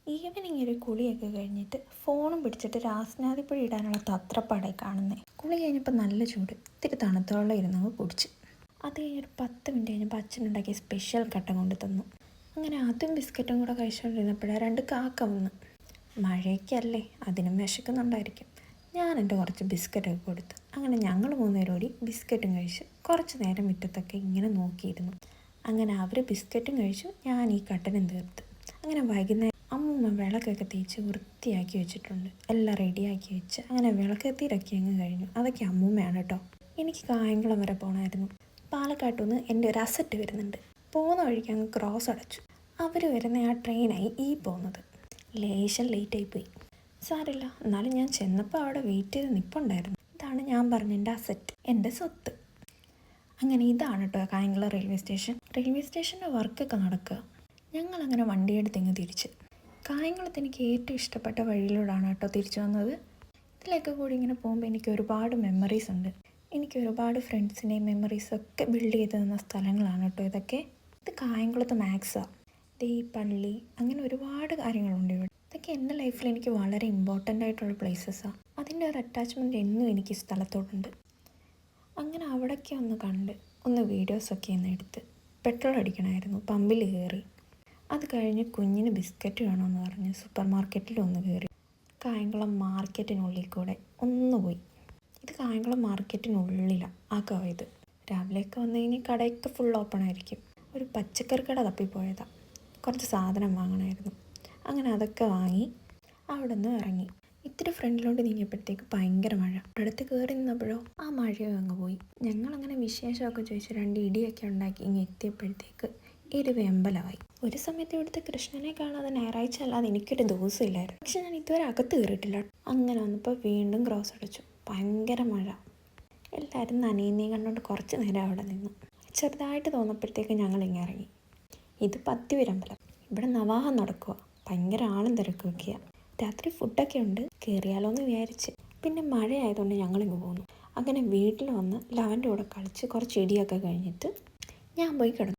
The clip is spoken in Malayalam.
ഈവനിങ് ഒരു കുളിയൊക്കെ കഴിഞ്ഞിട്ട് ഫോണും പിടിച്ചിട്ട് രാസനാദിപ്പൊടി ഇടാനുള്ള തത്രപ്പാടായി കാണുന്നേ. കുളി കഴിഞ്ഞപ്പോൾ നല്ല ചൂട്, ഇത്തിരി തണുത്ത വെള്ളം ഇരുന്നങ്ങ് കുടിച്ച്. അത് കഴിഞ്ഞൊരു 10 മിനിറ്റ് കഴിഞ്ഞപ്പോൾ അച്ഛനുണ്ടാക്കിയ സ്പെഷ്യൽ കട്ടൻ കൊണ്ട് തന്നു. അങ്ങനെ അതും ബിസ്ക്കറ്റും കൂടെ കഴിച്ചുകൊണ്ടിരുന്നപ്പോഴാണ് 2 കാക്ക വന്ന്. മഴയൊക്കെയല്ലേ, അതിനും വിശക്കുന്നുണ്ടായിരിക്കും. ഞാൻ എൻ്റെ കുറച്ച് ബിസ്ക്കറ്റൊക്കെ കൊടുത്തു. അങ്ങനെ ഞങ്ങൾ 3 പേരും കൂടി ബിസ്ക്കറ്റും കഴിച്ച് കുറച്ച് നേരം മുറ്റത്തൊക്കെ ഇങ്ങനെ നോക്കിയിരുന്നു. അങ്ങനെ അവർ ബിസ്ക്കറ്റും കഴിച്ചു, ഞാൻ ഈ കട്ടനും തീർത്ത്. അങ്ങനെ വൈകുന്നേരം അമ്മൂമ്മ വിളക്കൊക്കെ തേച്ച് വൃത്തിയാക്കി വെച്ചിട്ടുണ്ട്, എല്ലാം റെഡിയാക്കി വെച്ച്. അങ്ങനെ വിളക്കെത്തിയിട്ടൊക്കെ അങ്ങ് കഴിഞ്ഞു. അതൊക്കെ അമ്മൂമ്മയാണ് കേട്ടോ. എനിക്ക് കായംകുളം വരെ പോകണമായിരുന്നു. പാലക്കാട്ടു നിന്ന് എൻ്റെ ഒരു അസറ്റ് വരുന്നുണ്ട്. പോകുന്ന വഴിക്ക് അങ്ങ് ക്രോസ് അടച്ചു. അവർ വരുന്ന ആ ട്രെയിനായി ഈ പോകുന്നത്. ലേശം ലേറ്റായിപ്പോയി. സാരില്ല, എന്നാലും ഞാൻ ചെന്നപ്പോൾ അവിടെ വെയിറ്റ് ചെയ്ത് നിൽപ്പുണ്ടായിരുന്നു. ഇതാണ് ഞാൻ പറഞ്ഞ എൻ്റെ അസറ്റ്, എൻ്റെ സ്വത്ത്. അങ്ങനെ ഇതാണ് കേട്ടോ കായംകുളം റെയിൽവേ സ്റ്റേഷൻ. റെയിൽവേ സ്റ്റേഷൻ്റെ വർക്കൊക്കെ നടക്കുക. ഞങ്ങളങ്ങനെ വണ്ടിയെടുത്ത് ഇങ്ങ് തിരിച്ച്. കായംകുളത്ത് എനിക്ക് ഏറ്റവും ഇഷ്ടപ്പെട്ട വഴിയിലൂടെയാണ് കേട്ടോ തിരിച്ചു വന്നത്. ഇതിലൊക്കെ കൂടി ഇങ്ങനെ പോകുമ്പോൾ എനിക്ക് ഒരുപാട് മെമ്മറീസ് ഉണ്ട്. എനിക്ക് ഒരുപാട് ഫ്രണ്ട്സിനെയും മെമ്മറീസൊക്കെ ബിൽഡ് ചെയ്ത് തന്ന സ്ഥലങ്ങളാണ് കേട്ടോ ഇതൊക്കെ. ഇത് കായംകുളത്ത് മാക്സാണ്. ഇത് ഈ പള്ളി, അങ്ങനെ ഒരുപാട് കാര്യങ്ങളുണ്ട് ഇവിടെ. ഇതൊക്കെ എൻ്റെ ലൈഫിൽ എനിക്ക് വളരെ ഇമ്പോർട്ടൻ്റ് ആയിട്ടുള്ള പ്ലേസസാണ്. അതിൻ്റെ ഒരു അറ്റാച്ച്മെൻറ്റ് എന്നും എനിക്ക് സ്ഥലത്തോടുണ്ട്. അങ്ങനെ അവിടേക്ക് ഒന്ന് കണ്ട് ഒന്ന് വീഡിയോസൊക്കെ ഒന്ന് എടുത്ത് പെട്രോൾ അടിക്കണമായിരുന്നു. പമ്പിൽ കയറി. അത് കഴിഞ്ഞ് കുഞ്ഞിന് ബിസ്ക്കറ്റ് വേണമെന്ന് പറഞ്ഞ് സൂപ്പർ മാർക്കറ്റിൽ ഒന്ന് കയറി. കായംകുളം മാർക്കറ്റിനുള്ളിൽ കൂടെ ഒന്ന് പോയി. ഇത് കായംകുളം മാർക്കറ്റിനുള്ളിലാണ് ആ ഇത്. രാവിലെയൊക്കെ വന്നു കഴിഞ്ഞാൽ കടയൊക്കെ ഫുൾ ഓപ്പൺ ആയിരിക്കും. ഒരു പച്ചക്കറി കട തപ്പിപ്പോയതാണ്. കുറച്ച് സാധനം വാങ്ങണമായിരുന്നു. അങ്ങനെ അതൊക്കെ വാങ്ങി അവിടെ നിന്ന് ഇറങ്ങി. ഇത്തിരി ഫ്രണ്ടിലോട്ട് നീങ്ങിയപ്പോഴത്തേക്ക് ഭയങ്കര മഴ. അടുത്ത് കയറി നിന്നപ്പോഴോ ആ മഴയും അങ്ങ് പോയി. ഞങ്ങളങ്ങനെ വിശേഷമൊക്കെ ചോദിച്ച് 2 ഇടിയൊക്കെ ഉണ്ടാക്കി ഇങ്ങനെ എത്തിയപ്പോഴത്തേക്ക് ഇരുവേമ്പലമായി. ഒരു സമയത്ത് ഇവിടുത്തെ കൃഷ്ണനെ കാണാതെ ഞായറാഴ്ച അല്ലാതെ എനിക്കൊരു ദിവസമില്ലായിരുന്നു. പക്ഷെ ഞാൻ ഇതുവരെ അകത്ത് കയറിയിട്ടില്ല. അങ്ങനെ വന്നപ്പോൾ വീണ്ടും ക്രോസ് അടിച്ചു. ഭയങ്കര മഴ. എല്ലാവരും നനയുന്നേയും കണ്ടുകൊണ്ട് കുറച്ച് നേരം അവിടെ നിന്നു. ചെറുതായിട്ട് തോന്നപ്പോഴത്തേക്ക് ഞങ്ങൾ ഇങ്ങനെ ഇറങ്ങി. ഇത് പത്തിവിരമ്പലം. ഇവിടെ നവാഹം നടക്കുക. ഭയങ്കര ആളും തിരക്കൊക്കെയാണ്. രാത്രി ഫുഡൊക്കെ ഉണ്ട്, കയറിയാലോ എന്ന് വിചാരിച്ച്. പിന്നെ മഴ ആയതുകൊണ്ട് ഞങ്ങളിങ്ങ് പോന്നു. അങ്ങനെ വീട്ടിൽ വന്ന് ലവൻ്റെ കൂടെ കളിച്ച് കുറച്ച് ഇടിയൊക്കെ കഴിഞ്ഞിട്ട് ഞാൻ പോയി കിടന്നു.